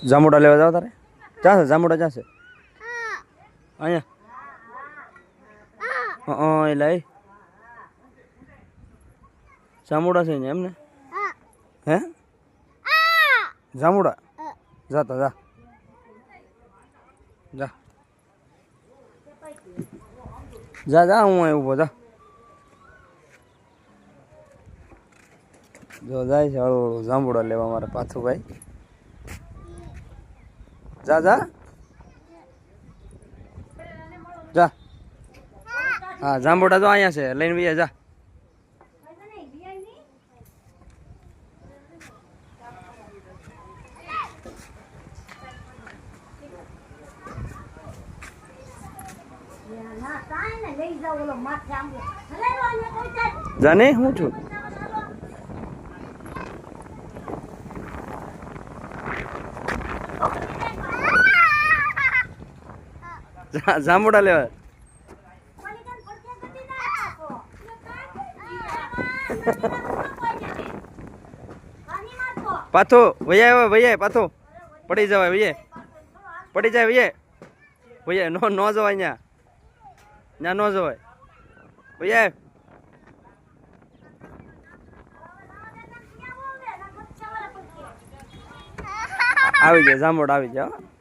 જાંબુડા લેવા જાવ તારે ચાશે જાંબુડા ચાશે અહીંયા એ લાઈ જાંબુડા છે ને એમને હે જાંબુડા જાતા જા જા જા જા હું અહીં ઊભો જા જો જાય છે હળવું હળવું જાંબુડા લેવા મારા પાથુભાઈ જા જા જા હા જાંબુડા તો અહીંયા છે લઈને બીજા જા જાને હું છું જાંબુડા લેવા પાથો ભૈયા ભૈયા પાથો પડી જવાય ભૈયા પડી જાય ભૈયા ભૈયા નો નો જવાય ત્યાં ત્યાં નો જવાય ભૈયા આવી જાય જાંબુડા આવી જાય